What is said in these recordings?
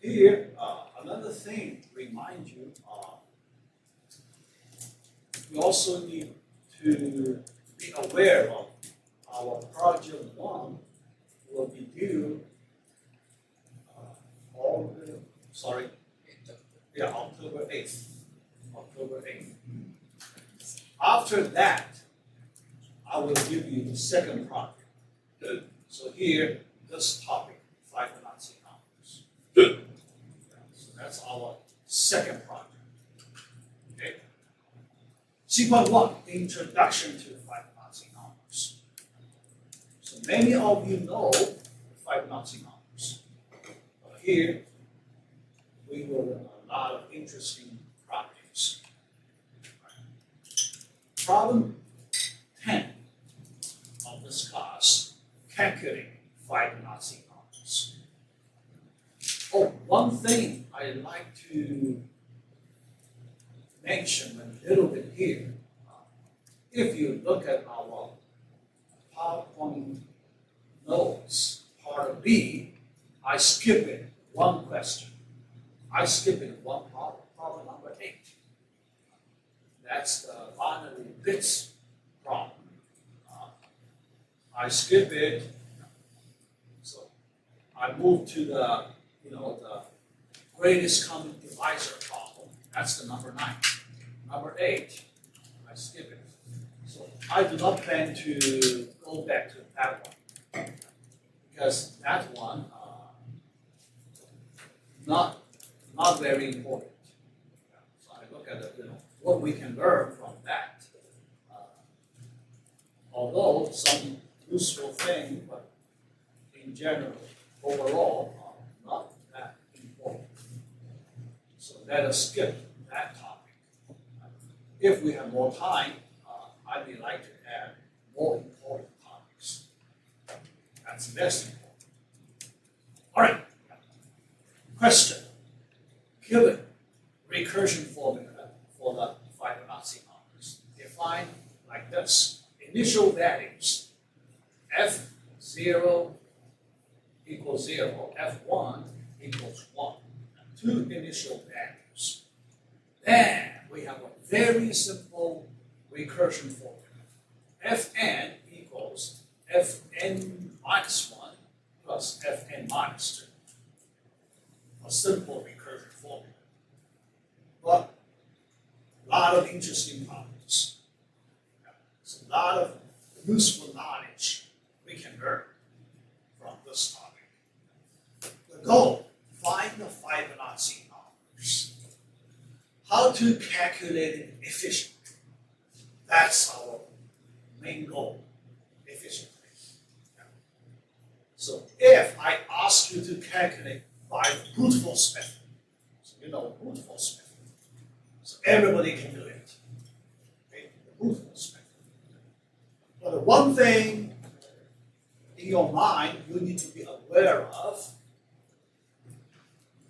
Here, another thing, remind you, we also need to be aware of our project 1 will be due October 8th. October 8th. After that, I will give you the second project. Good. So here, this topic, Fibonacci numbers. Good. So that's our second project. Okay. Sequence 1, Introduction to Fibonacci numbers. So many of you know the Fibonacci numbers. But here, we will learn a lot of interesting properties. Problem 10 of this class, calculating Fibonacci numbers. Oh, one thing I'd like to mention a little bit here. If you look at our PowerPoint notes, part B, I skip it one question. I skip it one problem number 8. That's the binary bits problem. I skip it, so I move to the the greatest common divisor problem. That's the number 9. Number 8, I skip it. So I do not plan to go back to that one because that one not very important. So I look at what we can learn from that. Although some useful thing, but in general, overall, not that important. So let us skip that topic. If we have more time, I would like to add more important topics. That's less important. All right. Question. Given recursion formula for the Fibonacci numbers, defined like this. Initial values, F0 equals 0, F1 equals 1. 2 initial values. Then we have a very simple recursion formula. Fn equals Fn minus 1 plus Fn minus 2. A simple recursion formula. But a lot of interesting problems. It's a lot of useful knowledge we can learn from this topic. The goal, find the Fibonacci numbers. How to calculate it efficiently. That's our main goal, efficiently. So if I ask you to calculate by brute force method, so you know brute force method, so everybody can do it. Okay? The brute force method. But the one thing in your mind you need to be aware of,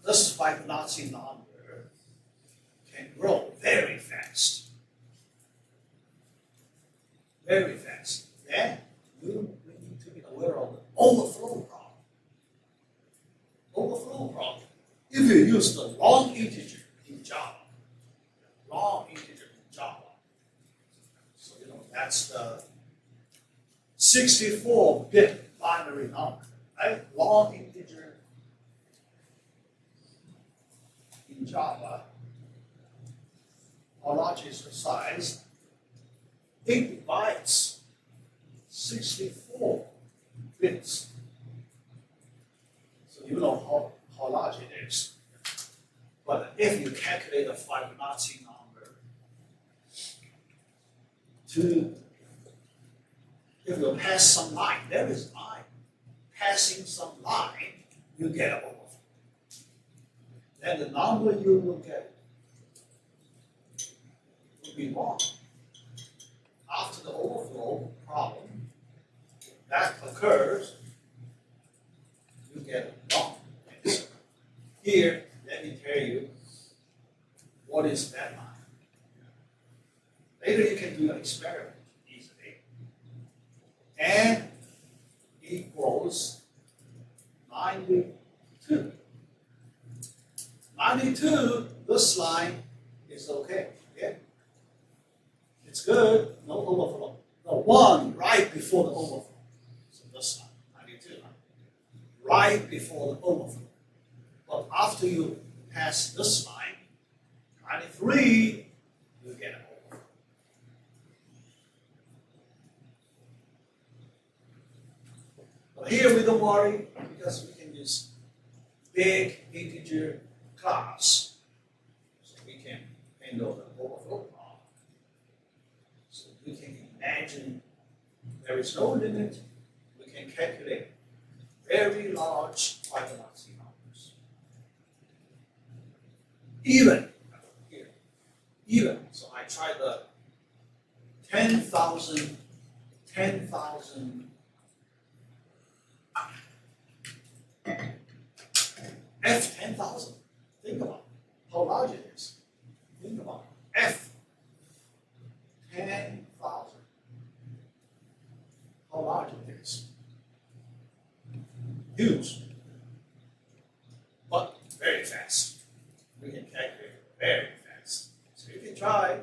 this Fibonacci number can grow very fast. Very fast. Then you need to be aware of the overflow problem. Overflow problem. If you use the long integer in Java, so that's the 64-bit binary number, right? Long integer in Java, how large is the size? 8 bytes, 64 bits. So you know how large it is. But if you calculate the Fibonacci number if you pass some line, there is line. Passing some line, you get an overflow. Then the number you will get will be wrong. After the overflow problem, that occurs, you get a wrong answer. Here, let me tell you what is that line. Later you can do an experiment easily. N equals 92. 92, this line is okay. Okay? It's good, no overflow. The one right before the overflow. So this line, 92, right before the overflow. But after you pass this line, 93, you get an overflow. But here we don't worry because we can use big integer class. So we can handle the overflow problem. So we can imagine there is no limit. We can calculate very large Fibonacci numbers. Even here, even. So I tried the 10,000. F 10,000. Think about how large it is. Think about F 10,000. How large it is. Huge. But very fast. We can calculate very fast. So you can try.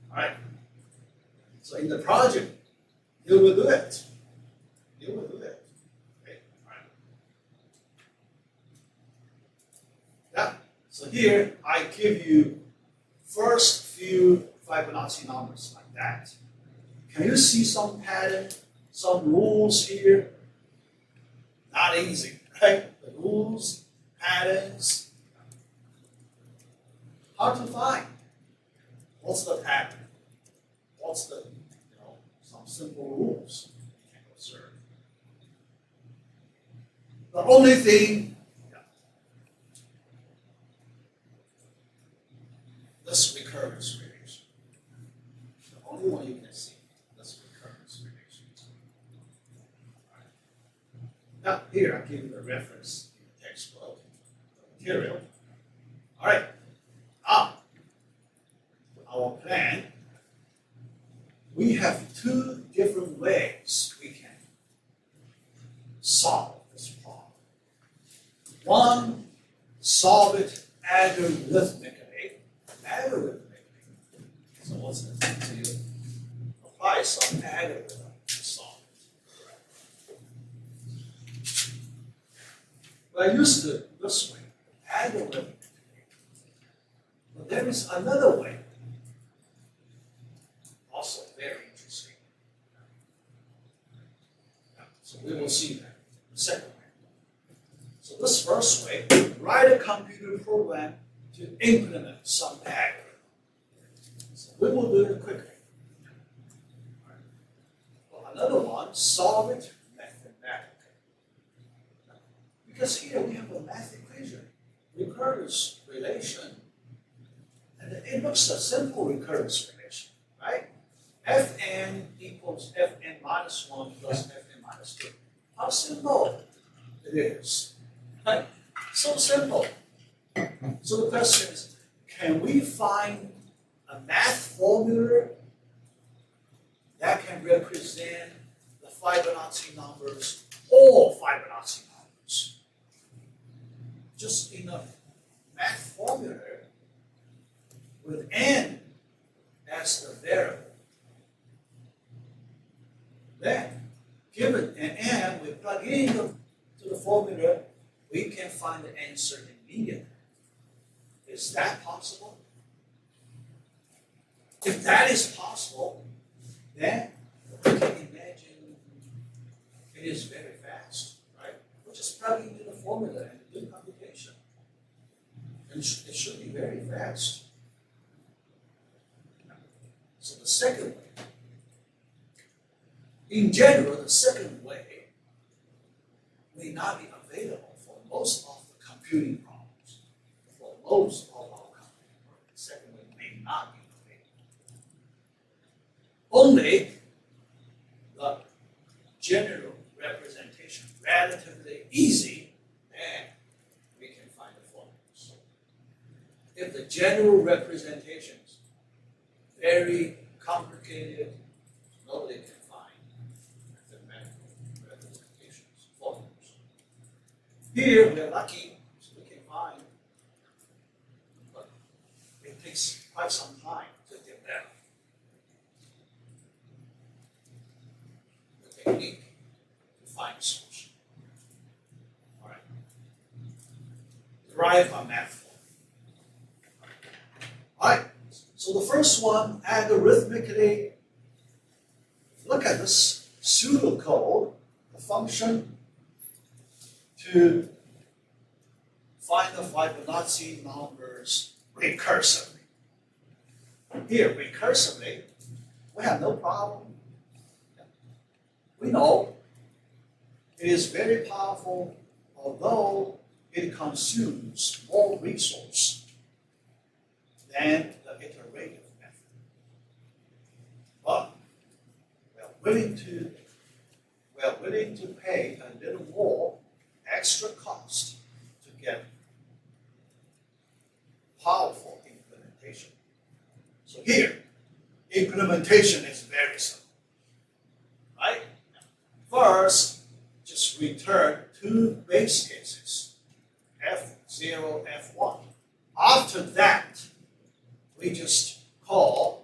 Alright. So in the project, you will do it. You will do it. Okay? Alright. Yeah. So here I give you first few Fibonacci numbers like that. Can you see some pattern, some rules here? Not easy, right? The rules, patterns. Hard to find. What's the pattern? What's the, some simple rules you can observe. The only thing, this recurrence relation. The only one you can see, this recurrence relation. Right. Now, here I give you the reference in the textbook, the material. All right. Now, our plan, we have two different ways we can solve this problem. One, solve it algorithmically. So what's it? So you apply some algorithm to solve it. Well, I used it this way, algorithmically. But there is another way, also very interesting. So we will see that the second way. So this first way, write a computer program to implement some algorithm. So we will do it quickly. Well, another one, solve it mathematically. Because here we have a math equation, recurrence relation. And it looks a simple recurrence relation, right? Fn equals Fn minus 1 plus Fn minus 2. How simple it is, right? So simple. So the question is, can we find a math formula that can represent the Fibonacci numbers, all Fibonacci numbers? Just in a math formula with n as the variable. Then, given an n, we plug in to the formula, we can find the answer immediately. Is that possible? If that is possible, then we can imagine it is very fast, right? We'll just plug into the formula and do computation. And it should be very fast. So the second way, in general, the second way may not be available for most of the computing problems. For most of our computing problems, the second way may not be available. Only the general representation, relatively easy, and we can find the formulas. If the general representations very complicated, nobody can find mathematical representations, formulas. Here, we're lucky, so we can find, but it takes quite some time to get there. The technique to find a solution. All right. Derive a math form. All right. So the first one, algorithmically, look at this pseudocode, the function to find the Fibonacci numbers recursively. Here, recursively, we have no problem. We know it is very powerful, although it consumes more resource than the iterative method. But we are willing to pay a little more extra cost to get powerful implementation. So here, implementation is very simple, right? First, just return two base cases, F0, F1. After that, we just call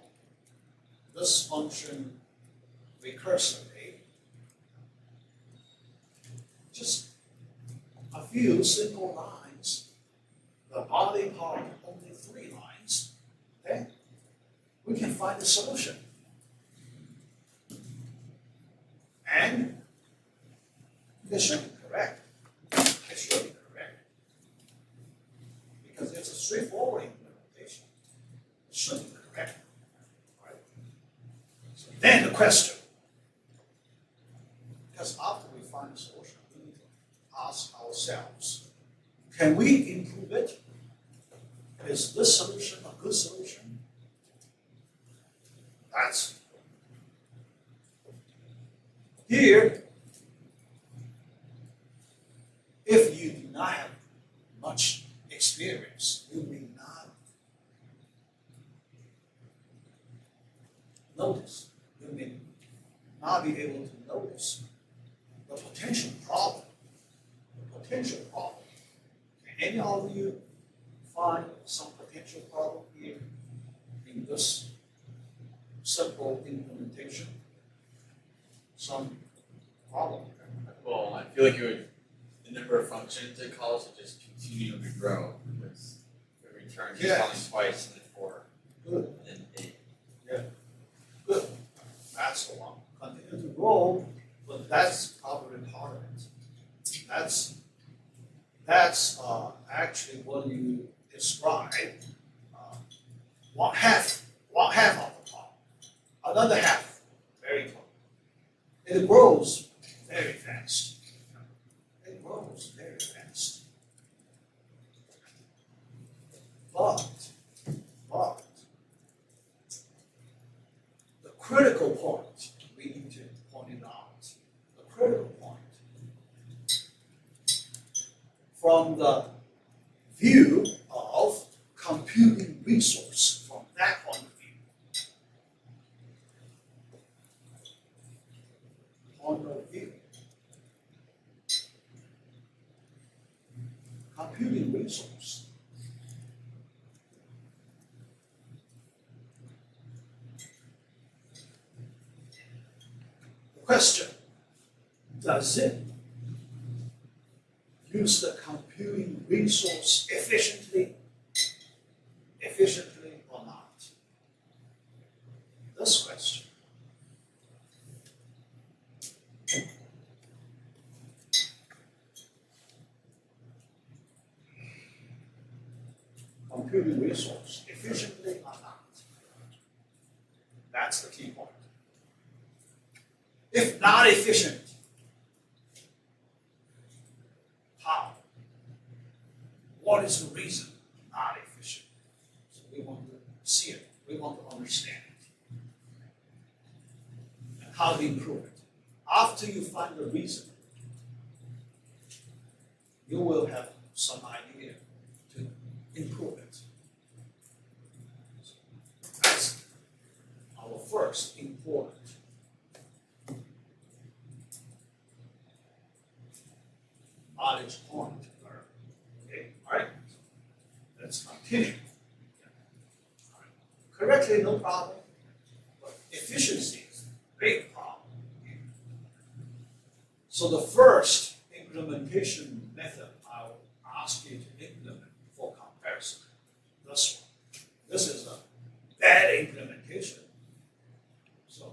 this function recursively. Just a few simple lines, the body part only 3 lines, then we can find a solution. And it should be correct. It should be correct. Because it's a straightforward implementation. It should be correct. Right? So then the question, because after we find a solution, we need to ask ourselves, can we improve it? Is this solution a good solution? That's here. If you do not have much experience, you may not notice. You may not be able to notice the potential problem. The potential problem. Can any of you find some potential problem here in this simple implementation? Some problem. Well, I feel like the number of functions it calls will just continue to grow because the return is calling twice and then 4. Good. And then 8. Yeah. Good. That's the one. Continue to grow, but that's probably part of it. That's actually what you describe. One half of the problem. Another half, very tall. It grows very fast. It grows very fast. But the critical point, we need to point it out. The critical point, from the view of computing resource, from that point of view. Computing resource. The question, does it use the computing resource efficiently or not? This question. Computing resource efficiently or not? That's the key point. If not efficient, how? What is the reason not efficient? So we want to see it. We want to understand it. And how to improve it. After you find the reason, you will have some idea to improve it. That's our first important body knowledge point. Okay, all right. Let's continue. Correctly, no problem. But efficiency is a big problem. So the first implementation method I'll ask you to implement for comparison. This one. This is a bad implementation. So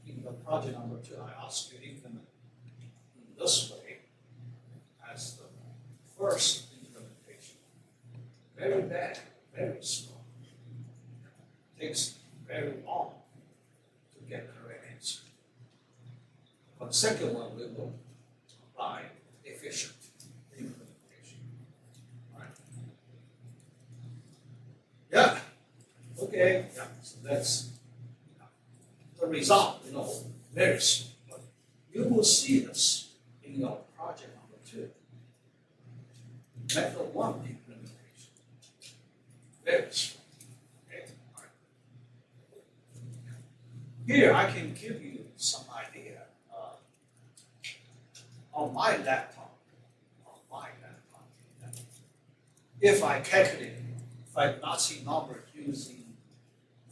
in the project number 2, I ask you to implement in this way as the first implementation. Very bad, very slow. Takes very long to get correct answer. But the second one we will apply efficient implementation. All right. Yeah. Okay. Yeah. So that's the result. Very slow. But you will see this in your project number 2. Method 1 implementation. Very slow. Here I can give you some idea on my laptop. If I calculate Fibonacci number using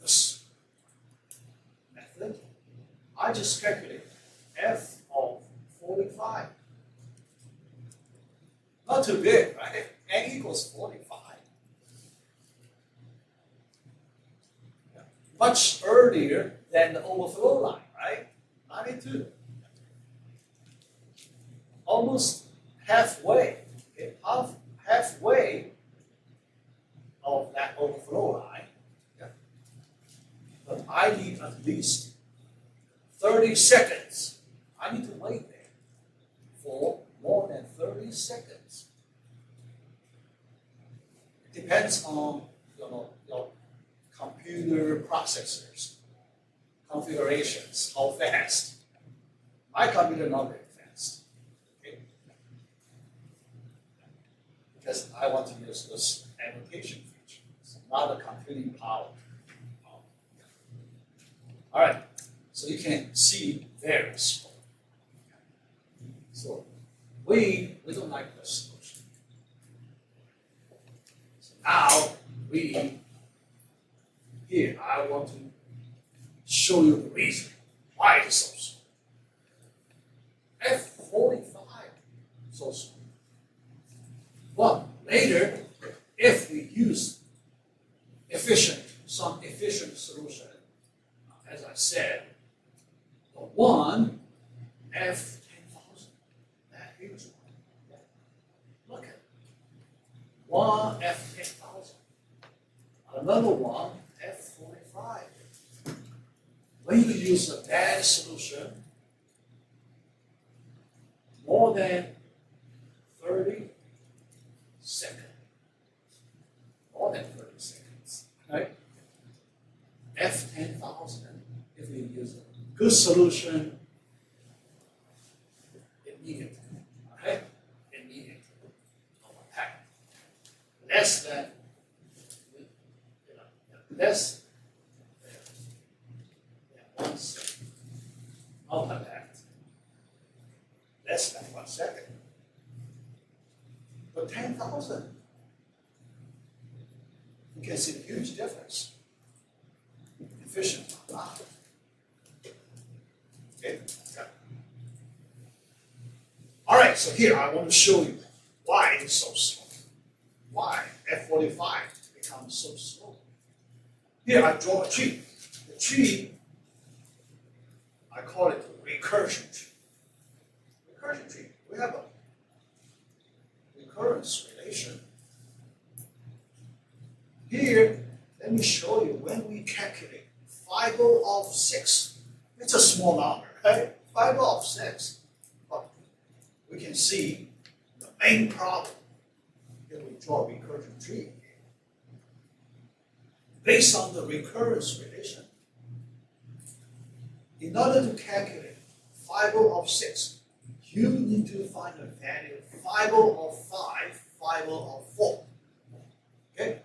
this method, I just calculate f of 45. Not too big, right? N equals 45. Much earlier than the overflow line, right? 92. Almost halfway, okay? Halfway of that overflow line. Yeah. But I need at least 30 seconds. I need to wait there for more than 30 seconds. It depends on your computer processors, configurations, how fast. My computer not very fast. Okay? Because I want to use this annotation feature. It's not a computing power. All right, so you can see very slow. So we don't like this solution. So now here, I want to show you the reason why it's so slow. F45 so slow. Well, later, if we use some efficient solution, as I said, the one F10,000, that huge one. Look at it. One F10,000. Another one F45. When you use a bad solution, more than 30 seconds. More than 30 seconds. Right? F10,000, if you use a good solution, immediately. Right? Immediately. Attack. Less than one second. Not that. Less than 1 second. But 10,000. You can see the huge difference. Efficient or not. Okay? Yeah. All right, so here I want to show you why it's so slow. Why F45 becomes so slow. Here I draw a tree. The tree, I call it the recursion tree. Recursion tree. We have a recurrence relation. Here, let me show you when we calculate fiber of 6. It's a small number, right? Fiber of 6. But we can see the main problem. Here we draw a recursion tree. Based on the recurrence relation, in order to calculate fiber of 6, you need to find a value fiber of 5, fiber of 4. Okay?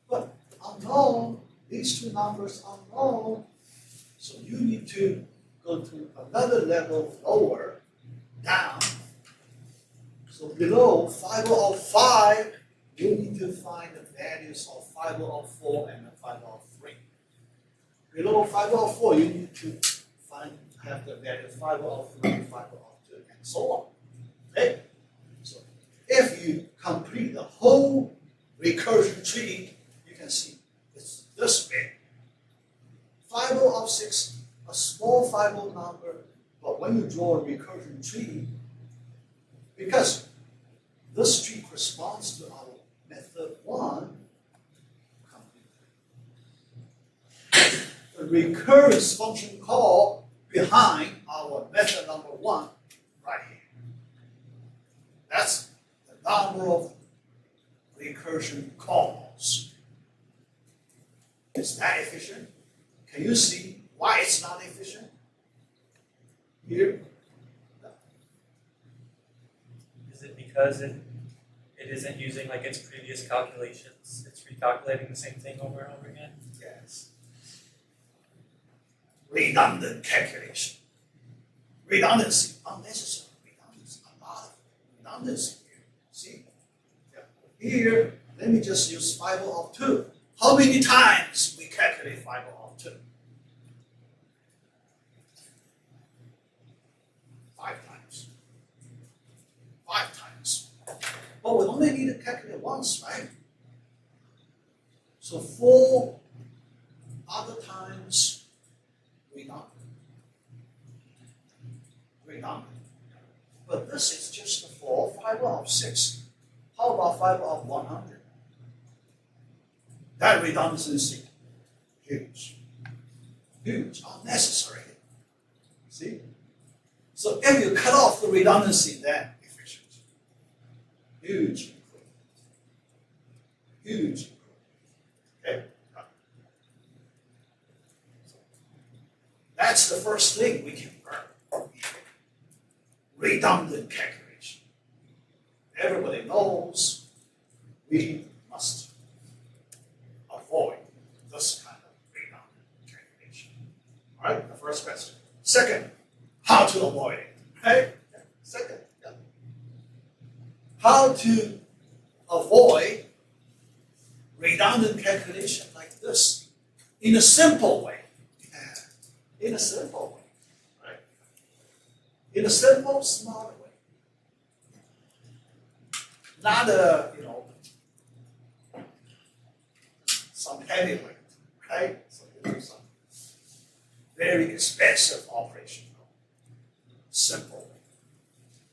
But unknown, these two numbers are unknown, so you need to go to another level lower, down, So below 5005, you need to find the values of 5004 and 5003. Below 5004, you need to have the value of 5003, 5002, and so on. Okay? So if you complete the whole recursion tree, you can see it's this big. 5006, a small 50 number, but when you draw a recursion tree, because this tree corresponds to our method 1, the recurrence function call behind our method number 1 right here. That's the number of recursion calls. Is that efficient? Can you see why it's not efficient? Here. Is it because it isn't using like its previous calculations? It's recalculating the same thing over and over again? Yes. Redundant calculation. Redundancy, unnecessary redundancy, a lot of redundancy here. See? Yeah. Here, let me just use 5002. How many times we calculate 5002? 5 times. 5 times. But we only need to calculate once, right? So 4 other times redundant. But this is just for 5006. How about 500100? That redundancy, huge. Huge, unnecessary. See? So if you cut off the redundancy, then efficient. Huge improvement. Huge improvement. Okay? That's the first thing we can learn. Redundant calculation. Everybody knows we must avoid this kind of redundant calculation. All right, the first question. Second, how to avoid it. Right? Second, yeah. How to avoid redundant calculation like this in a simple way. In a simple way, right? In a simple, smart way. Not some heavyweight, right? So you do some very expensive operation. Simple way.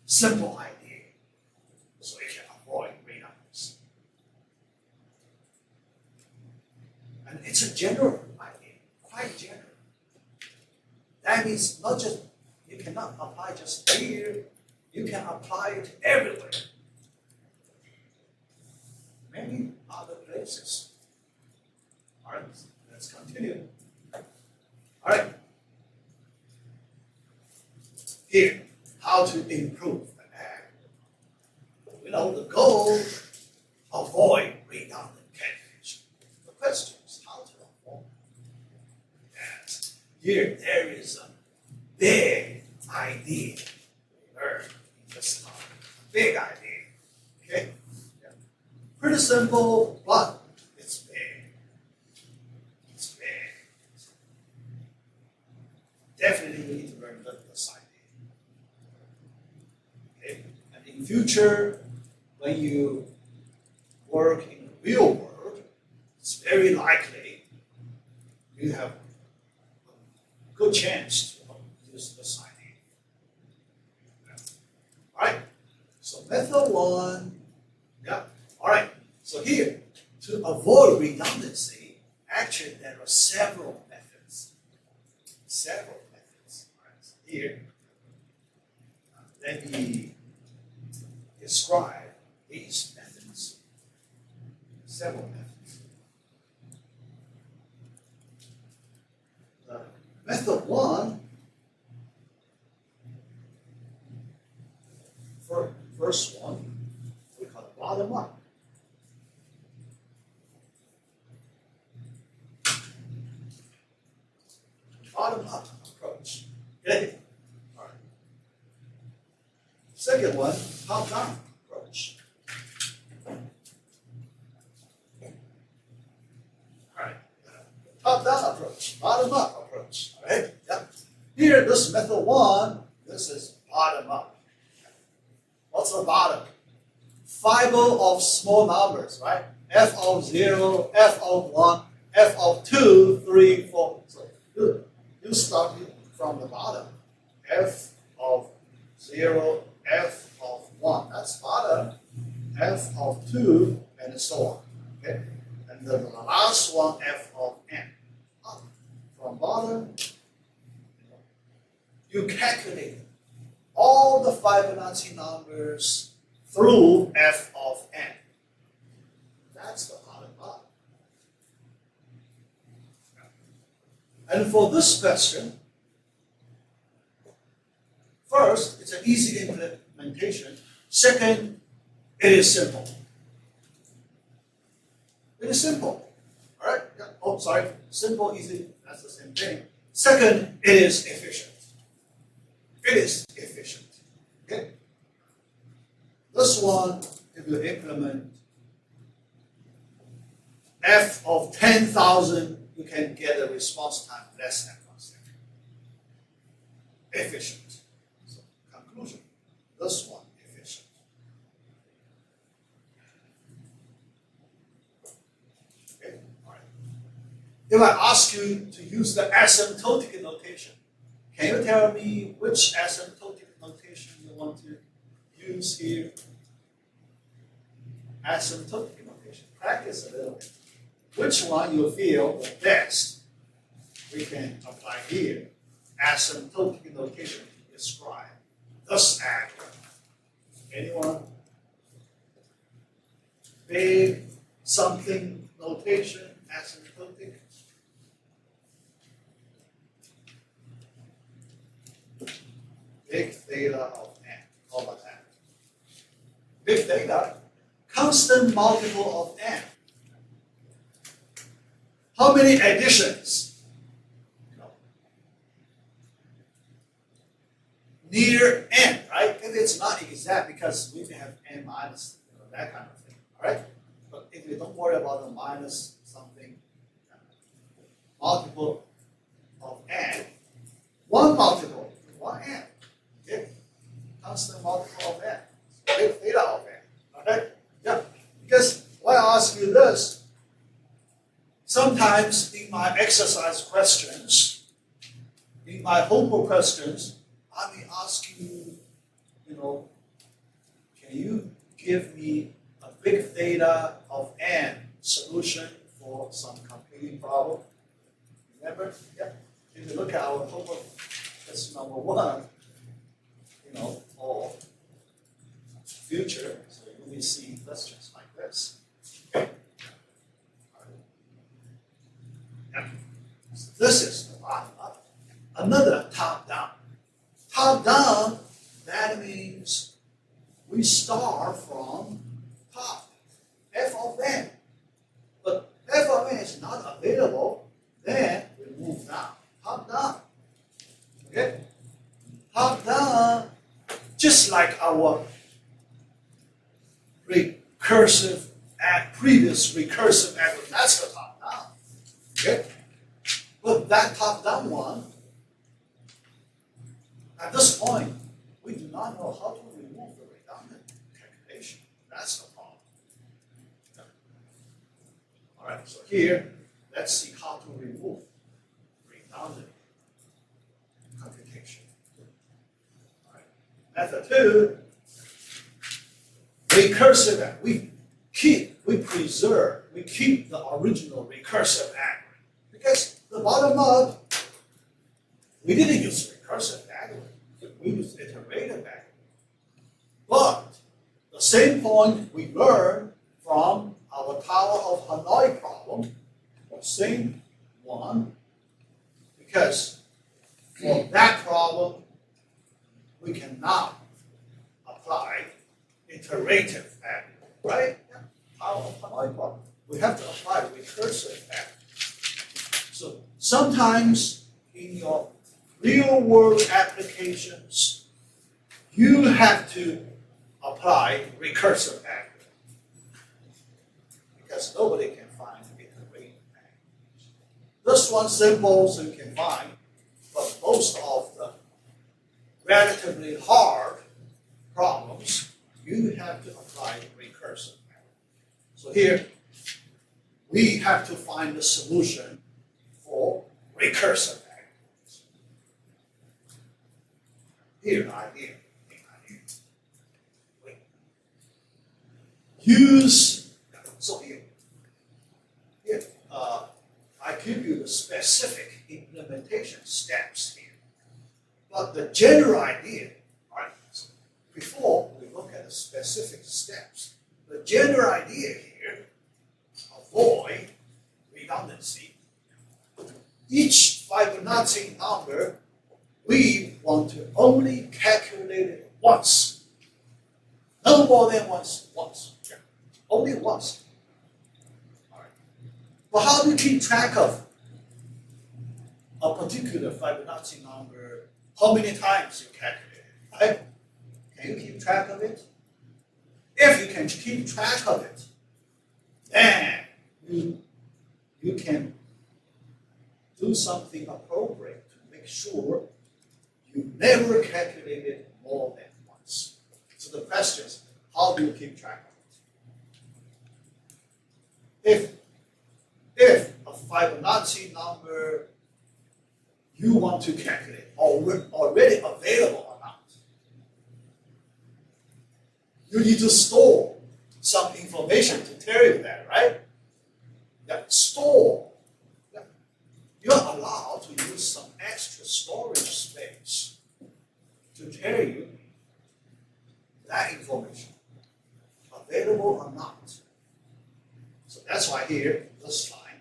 Simple idea. So you can avoid redundancy. And it's a general idea, quite general. That means not just, you cannot apply just here, you can apply it everywhere. Many other places. All right, let's continue. All right. Here, how to improve the act. The goal, avoid redundant calculation. The question is how to avoid. Yes. Here, there is a big idea we learned in this time. Big idea. Okay? Yeah. Pretty simple, but it's big. It's big. Definitely you need to learn this idea. Okay? And in future, when you work in the real world, it's very likely you have a good chance to use this idea. All right. So method 1, yeah. All right. So here, to avoid redundancy, actually there are several methods. Several methods. All right. So here, let me describe these methods. Several methods. Method 1, first one, we call it bottom up. Bottom up approach. Okay? All right. Second one, top down approach. Alright, top-down approach, bottom-up approach, alright? Yep. Here, this method 1, this is bottom-up. What's the bottom? Fiber of small numbers, right? F of 0, F of 1, F of 2, 3, 4. So you start from the bottom. F of 0, F of 1. That's bottom. F of 2, and so on. Okay? And then the last one, F of n. Up. From bottom, you calculate all the Fibonacci numbers through F of n. That's the bottom up. And for this question, first, it's an easy implementation. Second, it is simple. It is simple. All right? Yeah. Oh, sorry. Simple, easy, that's the same thing. Second, it is efficient. It is efficient. Okay? This one, if you implement F of 10,000, you can get a response time less than 1 second. Efficient. So, conclusion, this one, efficient. Okay? All right. If I ask you to use the asymptotic notation, can you tell me which asymptotic notation you want to use here? Asymptotic notation. Practice a little bit. Which one you feel the best? We can apply here. Asymptotic notation to describe this diagram. Anyone? Big something notation, asymptotic. Big theta of n. How about that? Big theta, constant multiple of n. How many additions? Near n, right? If it's not exact, because we can have n minus, that kind of thing, all right? But if you don't worry about the minus something, multiple of n, one multiple, one n, okay? Constant multiple of n, big theta of n, all right? Yeah, because why I ask you this? Sometimes in my exercise questions, in my homework questions, I may ask you, can you give me a big theta of n solution for some computing problem? Remember? Yeah. If you look at our homework question number 1, for future, so you will see questions like this. Okay. Yeah. So this is the bottom up. Another top down. Top down, that means we start from top, f of n. But f of n is not available, then we move down. Top down. Okay? Top down, just like our previous recursive algorithm, that's the top down. Okay? But that top down one, at this point, we do not know how to remove the redundant calculation. That's the problem. All right, so here, let's see how to remove redundant computation. All right. Method 2, recursive. We keep the original recursive algorithm. Because the bottom up, we didn't use recursive algorithm. We use iterative algorithm. But the same point we learned from our Tower of Hanoi problem, the same one, because for that problem, we cannot apply iterative algorithm, right? Tower of Hanoi problem. We have to apply recursive algorithm. So sometimes in your real world applications, you have to apply recursive algorithm. Because nobody can find iterative algorithm. This one's simple, so you can find, but most of the relatively hard problems, you have to apply recursive algorithm. So here, we have to find the solution for recursive algorithms. Here, the idea. Use, so here, I give you the specific implementation steps here. But the general idea, right, so before we look at the specific steps, the general idea here, avoid redundancy. Each Fibonacci number, we want to only calculate it once. No more than once. Only once. All right. But how do you keep track of a particular Fibonacci number? How many times you calculate it? Right? Can you keep track of it? If you can keep track of it, then you can do something appropriate to make sure you never calculate it more than once. So the question is, how do you keep track of it? If a Fibonacci number you want to calculate already available or not, you need to store some information to tell you that, right? That store. Yeah. You're allowed to use some extra storage space to tell you that information, available or not. So that's why here, this line,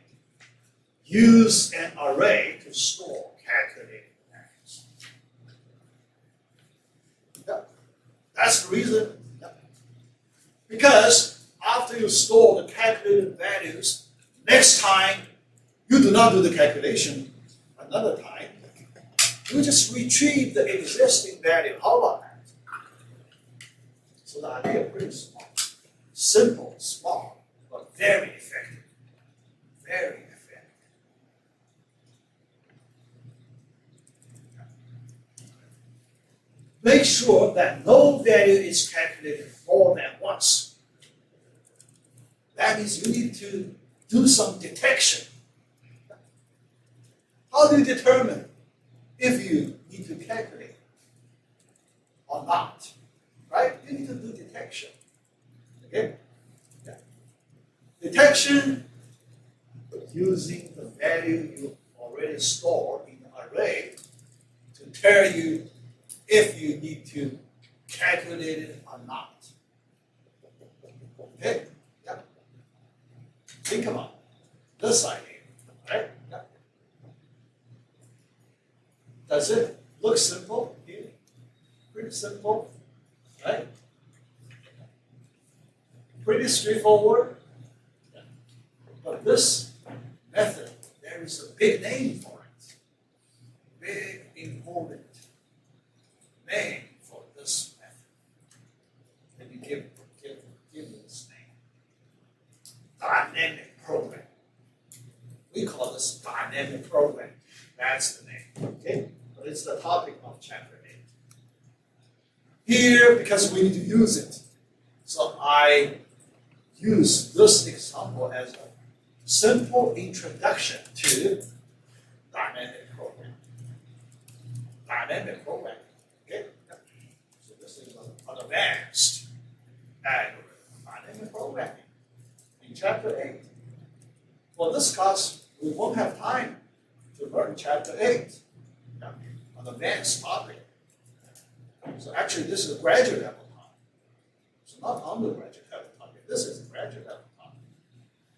use an array to store calculated values. Yeah. That's the reason. Yeah. Because after you store the calculated values, next time you do not do the calculation another time. You just retrieve the existing value. How about that? So the idea is pretty smart. Simple, smart, but very effective. Very effective. Make sure that no value is calculated more than once. That means you need to do some detection. How do you determine if you need to calculate or not? Right? You need to do detection. Okay? Yeah. Detection using the value you already stored in the array to tell you if you need to calculate it or not. Okay? Yeah. Think about this idea, right? Yeah. Does it look simple here? Pretty simple, right? Pretty straightforward. Yeah. But this method, there is a big name for it. Big, important name for this method. Let me give you this name. Dynamic program. We call this dynamic program. That's the name. Okay? But it's the topic of chapter 8. Here, because we need to use it, so I use this example as a simple introduction to dynamic programming. Dynamic programming. Okay? So this is an advanced algorithm. Dynamic programming. In chapter 8. For this class, we won't have time to learn chapter 8. Yeah, an advanced topic. So actually, this is a graduate level topic. So not undergraduate level topic. This is a graduate level topic.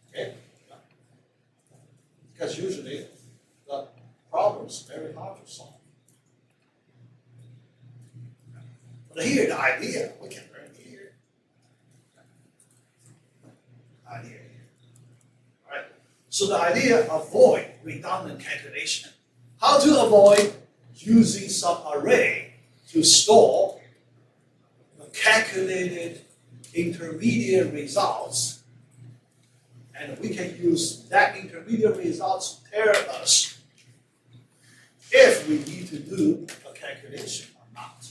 Okay? Yeah. Because usually the problem is very hard to solve. But here, the idea, we can learn here. Idea here. All right? So the idea, avoid redundant calculation. How to avoid using some array to store the calculated intermediate results, and we can use that intermediate results to tell us if we need to do a calculation or not,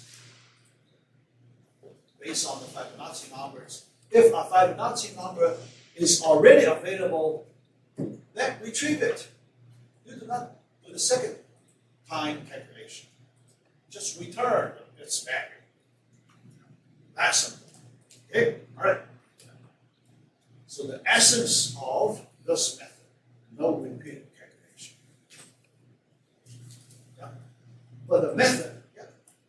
based on the Fibonacci numbers. If a Fibonacci number is already available, then retrieve it. You do not do the second time calculation. Just return its value. That's simple. Okay? All right. So the essence of this method, no repeated calculation. Yeah. But the method, yeah.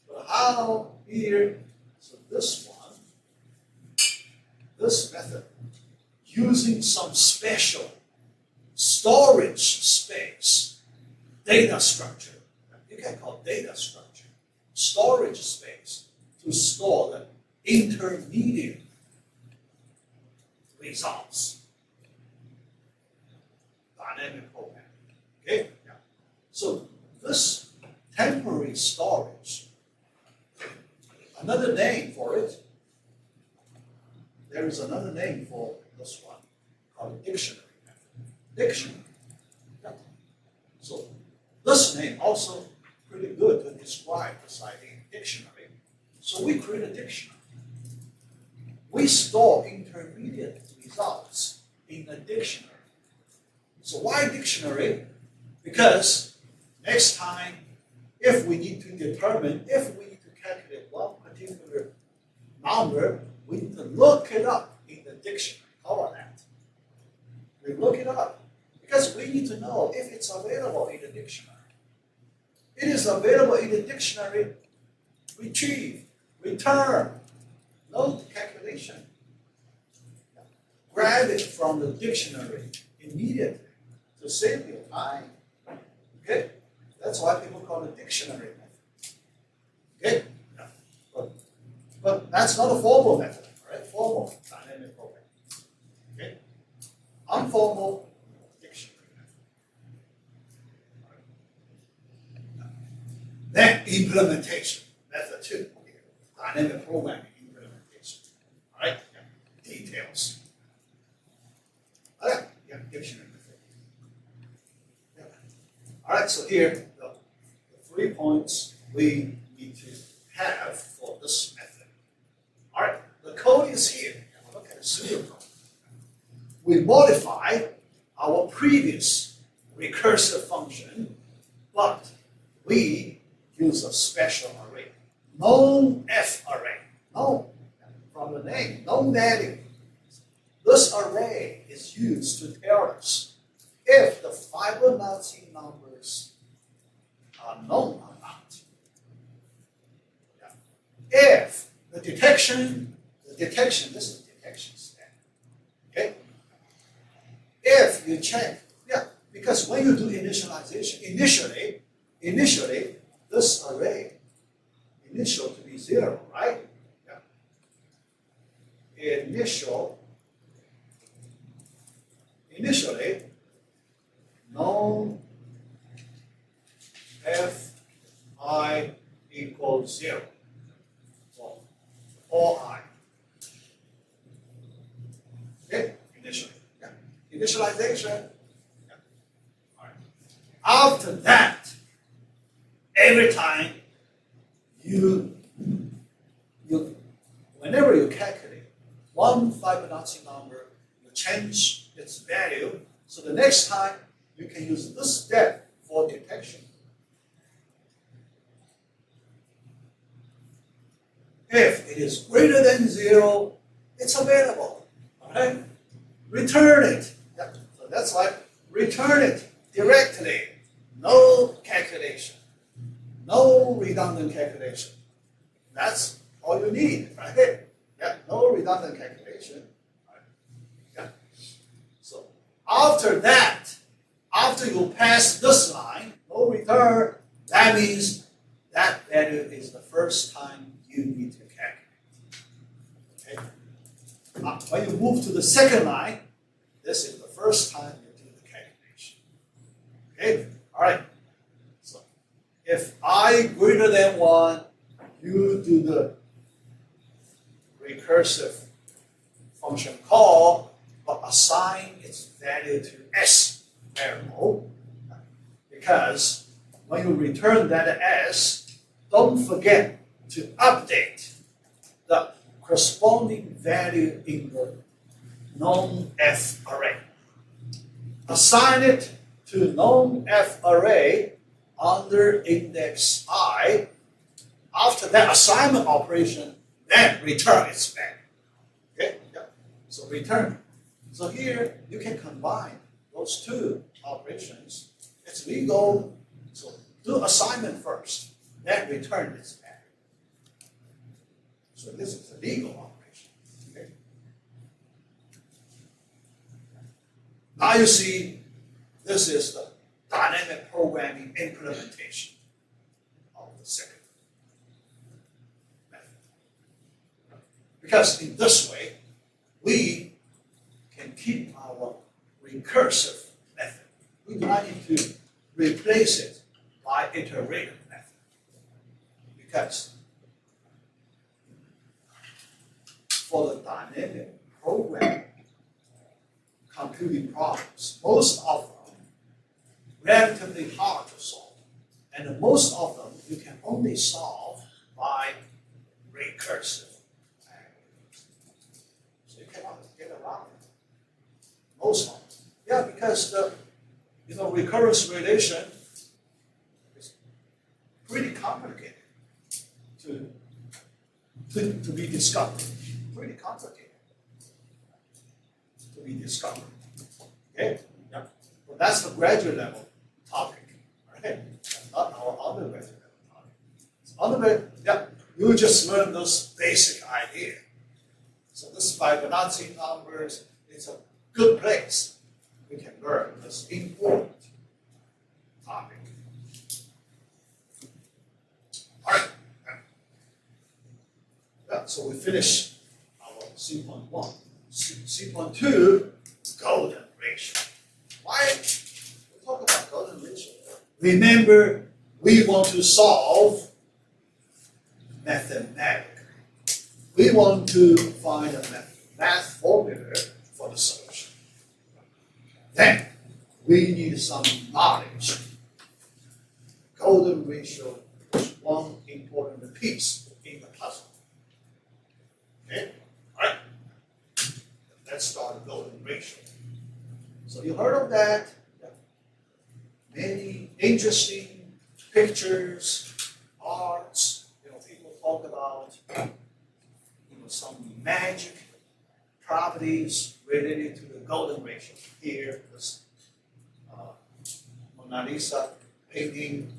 But how here, so this method, using some special storage space, data structure, you can call data structure, storage space to store the intermediate results. Dynamic programming. Okay? Yeah. So this temporary storage, another name for it, there is another name for this one called dictionary method. Dictionary. Yeah. So this name also pretty good to describe this idea, dictionary. So we create a dictionary. We store intermediate results in a dictionary. So why dictionary? Because next time, if we need to determine, if we need to calculate one particular number, we need to look it up in the dictionary. How about that? We look it up because we need to know if it's available in the dictionary. It is available in the dictionary, retrieve, return, no calculation. Grab it from the dictionary immediately to save your time. Okay? That's why people call it dictionary method. Okay? Yeah. But that's not a formal method, right? Formal dynamic programming. Okay? Informal dictionary method. Then implementation, method 2. Dynamic programming implementation. All right? Yeah. Details. Okay. Yeah, dictionary method. Yeah. All right, so here the 3 points we need to have for this method. All right, the code is here. Look at the pseudocode. We modify our previous recursive function, but we use a special array, known F array. Known, from the name, known value. This array is used to tell us if the Fibonacci numbers are known or not. Yeah. If the detection, this is detection step. Okay? If you check, yeah, because when you do initialization, initially, this array, initial to be 0, right? Yeah. Initially, known fi equals 0 for all I. Okay, initially. Yeah. Initialization. Yeah. All right. After that, every time whenever you calculate one Fibonacci number, you change its value. So the next time you can use this step for detection. If it is greater than 0, it's available. Alright? Return it. Yeah. So that's why return it directly. No calculation. No redundant calculation. That's all you need, right? Yeah, no redundant calculation. Right. Yeah. So after that, after you pass this line, no return, that means that value is the first time you need to calculate. Okay? When you move to the second line, this is the first time you do the calculation. Okay? All right. So if I greater than 1, you do the recursive function call, but assign its value to S variable, because when you return that S, don't forget to update the corresponding value in the known-F array. Assign it to known-F array under index I. After that assignment operation, then return its value. Okay? Yeah. So return. So here you can combine those two operations. It's legal. So do assignment first, then return its value. So this is a legal operation. Okay? Now you see, this is the dynamic programming implementation of the second method. Because in this way, we can keep our recursive method. We do not need to replace it by iterative method. Because for the dynamic programming computing problems, most of them relatively hard to solve. And most of them you can only solve by recursive algorithms. So you cannot get around it. Most of them. Yeah, because the recurrence relation is pretty complicated to be discovered. Pretty complicated to be discovered. Okay? Yeah. Well, that's the graduate level topic. Right? Not our undergraduate level topic. So undergrad, yeah, you just learn those basic ideas. So this Fibonacci numbers is a good place we can learn this important topic. All right. Yeah, so we finish our C.1. C.2, golden ratio. Why? We talk about golden ratio. Remember, we want to solve mathematically. We want to find a math formula for the solution. Then, we need some knowledge. Golden ratio is one important piece in the puzzle. Okay? All right. Let's start the golden ratio. So you heard of that? Yeah. Many interesting pictures, arts. People talk about some magic properties related to the golden ratio. Here, this Mona Lisa painting.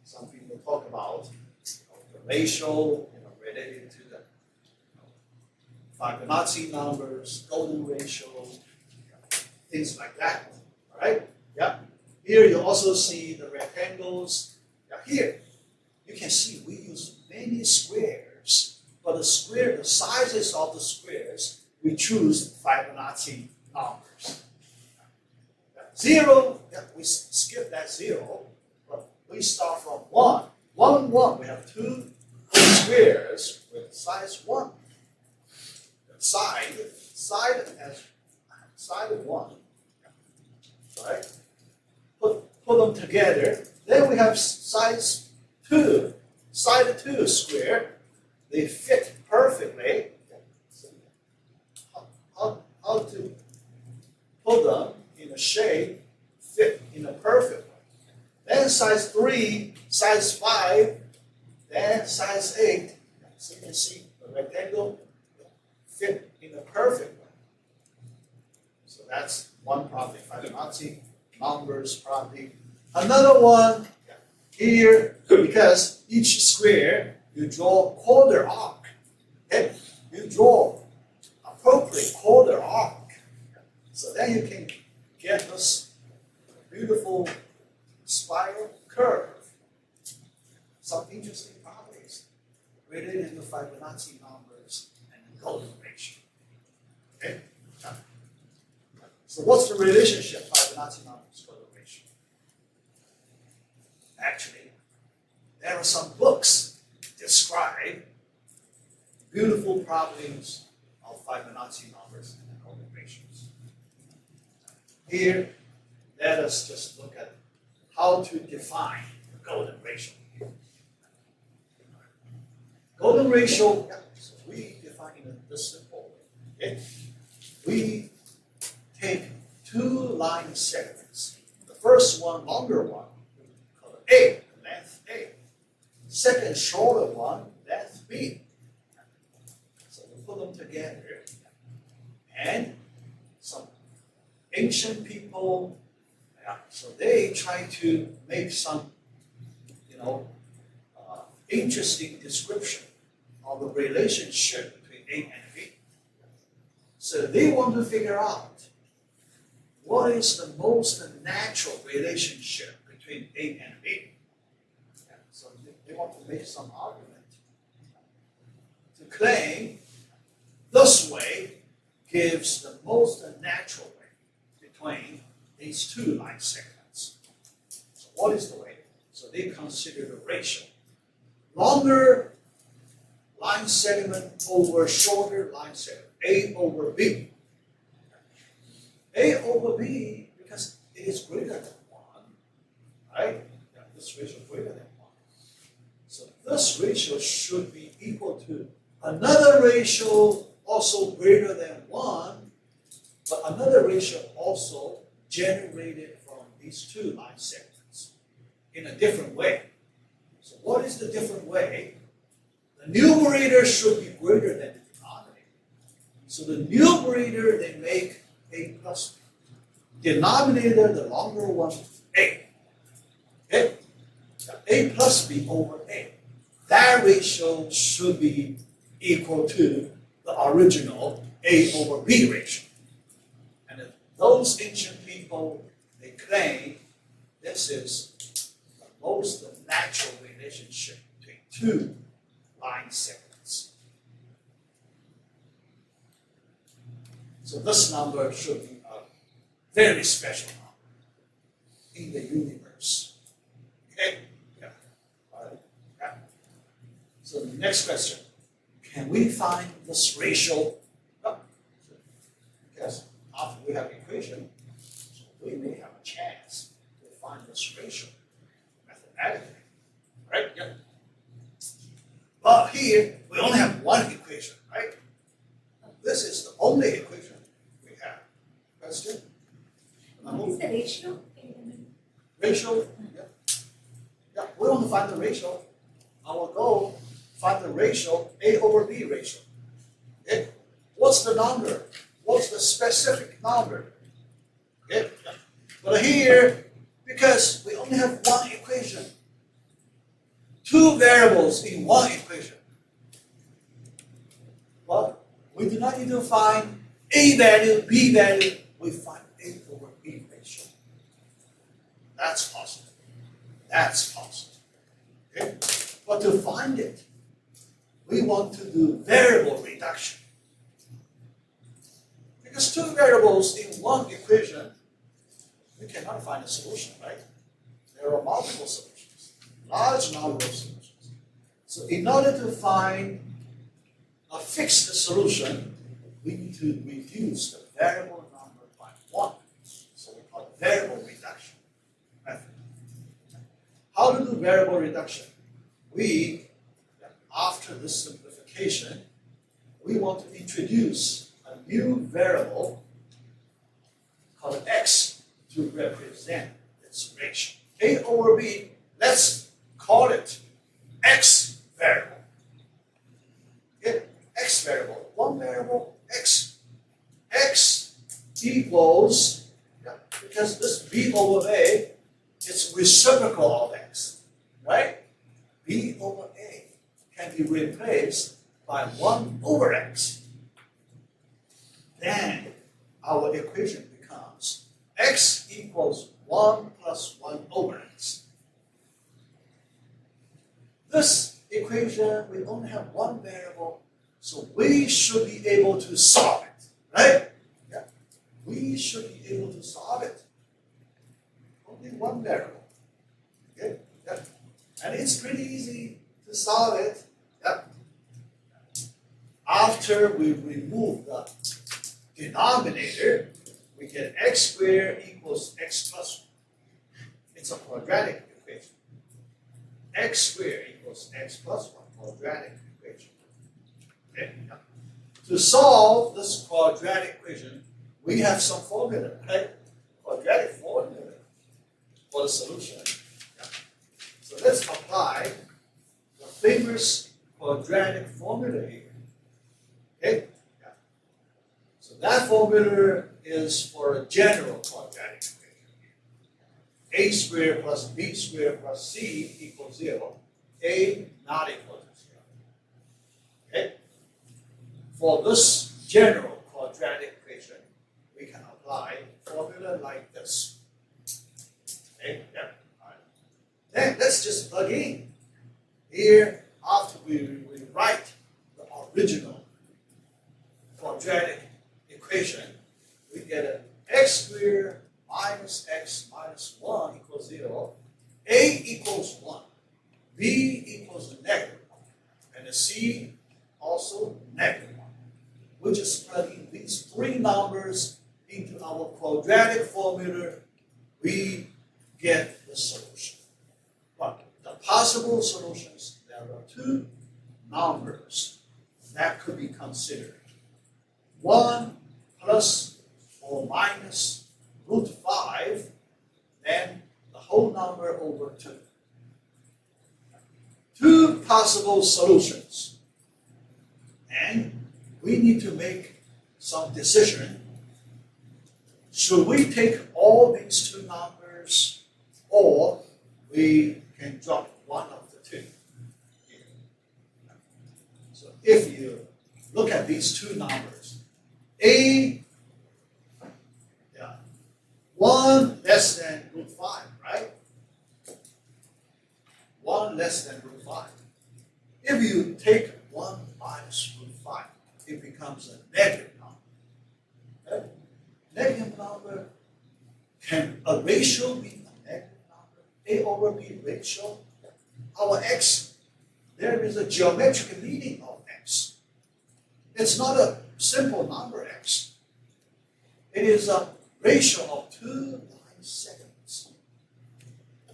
Some people talk about the ratio related to the Fibonacci numbers, golden ratio, things like that. All right? Yeah. Here you also see the rectangles. Yeah. Here you can see we use many squares, but the sizes of the squares we choose Fibonacci numbers. 0, yeah, we skip that 0, but we start from 1. 1, 1. We have two squares with size 1. Side as side 1, right? Put them together. Then we have size 2, side 2 square. They fit perfectly. How to put them in a shape fit in a perfect way. Then size 3, size 5, then size 8. So you can see the rectangle fit in a perfect way. So that's one property, Fibonacci numbers property. Another one here, because each square you draw quarter arc. Okay? You draw appropriate quarter arc. So then you can get this beautiful spiral curve. Some interesting properties related to Fibonacci numbers and the golden ratio. Okay? So what's the relationship Fibonacci numbers golden ratio? Actually, there are some books describe beautiful properties of Fibonacci numbers and golden ratios. Here, let us just look at how to define the golden ratio. Golden ratio, so we define it in this simple way. Okay? We take two line segments. The first one, longer one, we call it A, length A. Second, shorter one, length B. So we put them together, and some ancient people, so they try to make some, interesting description of the relationship between A and B. So they want to figure out what is the most natural relationship between A and B. So they want to make some argument to claim this way gives the most natural way between these two line segments. So what is the way? So they consider the ratio. Longer line segment over shorter line segment, A over B. A over B, because it is greater than 1, right? Yeah, this ratio is greater than 1. So this ratio should be equal to another ratio also greater than 1, but another ratio also generated from these two line segments in a different way. So what is the different way? The numerator should be greater than the denominator. So the numerator, they make A plus B. Denominator, the longer one, A. Okay? A plus B over A. That ratio should be equal to the original A over B ratio. And if those ancient people, they claim this is the most natural relationship between two line segments. So this number should be a very special number in the universe. Okay? Yeah. All right. Yeah. So the next question, can we find this ratio? No. Because after we have equation, so we may have a chance to find this ratio mathematically. Right? Yeah. But here, we only have one equation, right? This is the only equation we have. Question? What is the ratio? Ratio? Yeah. Yeah, we want to find the ratio. Our goal, find the ratio, A over B ratio. Okay? What's the number? What's the specific number? Okay? Yeah. But here, because we only have one equation, two variables in one equation. But we do not need to find A value, B value. We find A over B ratio. That's possible. That's possible. Okay? But to find it, we want to do variable reduction. Because two variables in one equation, we cannot find a solution, right? There are multiple solutions, large number of solutions. So in order to find a fixed solution, we need to reduce the variable number by 1. So we call it variable reduction method. How to do variable reduction? We, after this simplification, we want to introduce a new variable called x to represent its ratio. A over B, let's call it x variable. Okay? X variable, one variable, x. X equals, because this B over A, it's reciprocal of x, right? B over A can be replaced by 1 over x. Then our equation becomes x equals 1 plus 1 over x. This equation, we only have one variable, so we should be able to solve it, right? Yeah. We should be able to solve it. Only one variable. Okay? Yeah. And it's pretty easy to solve it. Yeah. after we remove the denominator, we get x squared equals x plus 1. It's a quadratic equation. X squared equals x plus 1, quadratic equation. Okay? Yeah. To solve this quadratic equation, we have some formula, right? Quadratic formula for the solution. Yeah. So let's apply the famous quadratic formula here. Okay? Yeah. So that formula is for a general quadratic equation. A squared plus b squared plus c equals 0. A not equal to 0. Okay? For this general quadratic equation, we can apply a formula like this. Okay? Yeah. All right. Then let's just plug in. Here, after we write the original quadratic equation, we get an x squared minus x minus 1 equals 0. A equals 1. B equals negative 1. And the C also negative 1. We just plug in these three numbers into our quadratic formula. We get the solution. But the possible solutions, there are two numbers that could be considered. 1 plus or minus root 5, then the whole number over 2. Two possible solutions. And we need to make some decision. Should we take all these two numbers, or we can drop one of the two? So if you look at these two numbers, A, 1 less than root 5, right? 1 less than root 5. If you take 1 minus root 5, it becomes a negative number. Okay? Negative number, can a ratio be a negative number? A over B ratio? Our x, there is a geometric meaning of x. It's not a simple number x. It is a ratio of 2 line segments.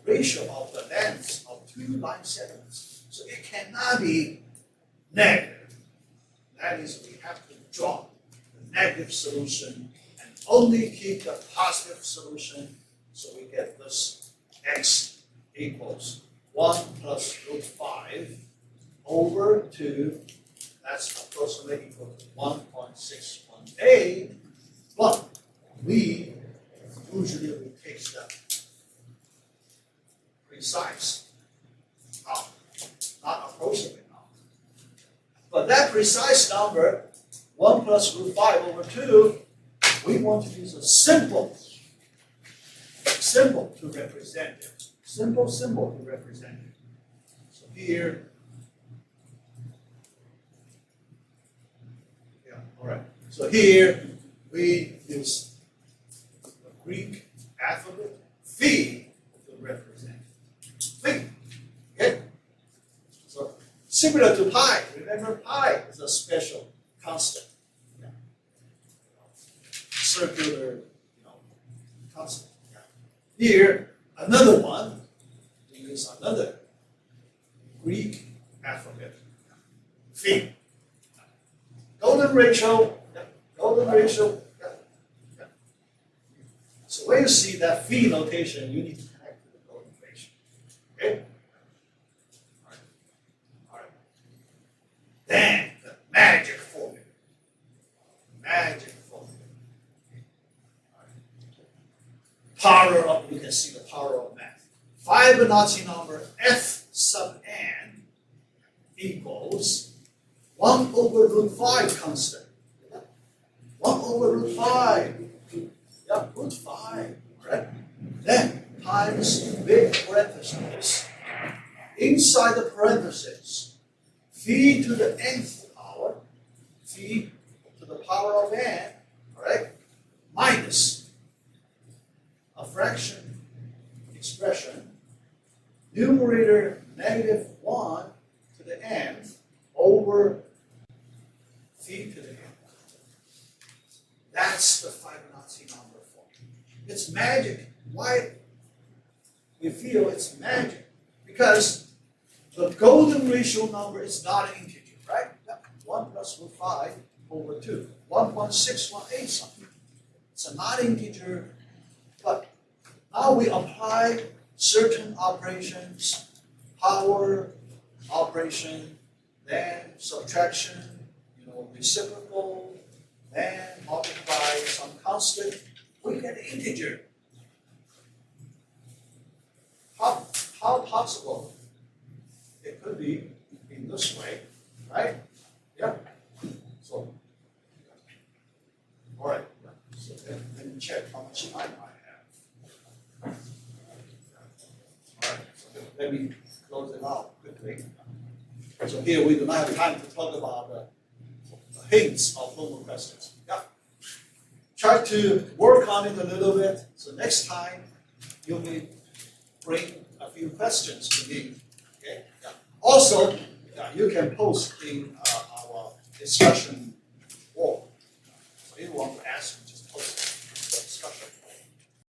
Ratio of the lengths of 2 line segments. So it cannot be negative. That is, we have to drop the negative solution and only keep the positive solution. So we get this x equals 1 plus root 5 over 2. That's approximately equal to 1.618. But we usually take the precise number, not approximate number. But that precise number, 1 plus root 5 over 2, we want to use a symbol to represent it. Simple symbol to represent it. So here, yeah, all right. So here we use the Greek alphabet phi to represent it. Phi. Okay? So similar to pi. Remember, pi is a special constant. Yeah. Circular, constant. Yeah. Here, another one. We use another Greek alphabet. Phi. Golden ratio. Yeah. Golden ratio. Yeah. Yeah. So when you see that phi notation, you need to connect to the golden ratio. Okay? All right. All right. Then the magic formula. Magic formula. All right. Power of, you can see the power of math. Fibonacci number f sub n equals 1 over root 5 constant. 1 over root 5. Yeah, root 5. Right? Then times big parentheses. Inside the parentheses, phi to the nth power, phi to the power of n, right? Minus a fraction expression, numerator negative 1 to the nth over e to the n. That's the Fibonacci number form. It's magic. Why we feel it's magic? Because the golden ratio number is not an integer, right? 1 plus root 5 over 2. 1.618 something. It's a non-integer, but now we apply certain operations, power operation, then subtraction, reciprocal, then multiply some constant, we get an integer. How possible? It could be in this way, right? Yeah. So, all right. So let me check how much time I have. All right. So let me close it out quickly. So here we do not have time to talk about the hints of homework questions. Yeah. Try to work on it a little bit. So next time you may bring a few questions to me. Okay. Yeah. Also, you can post in our discussion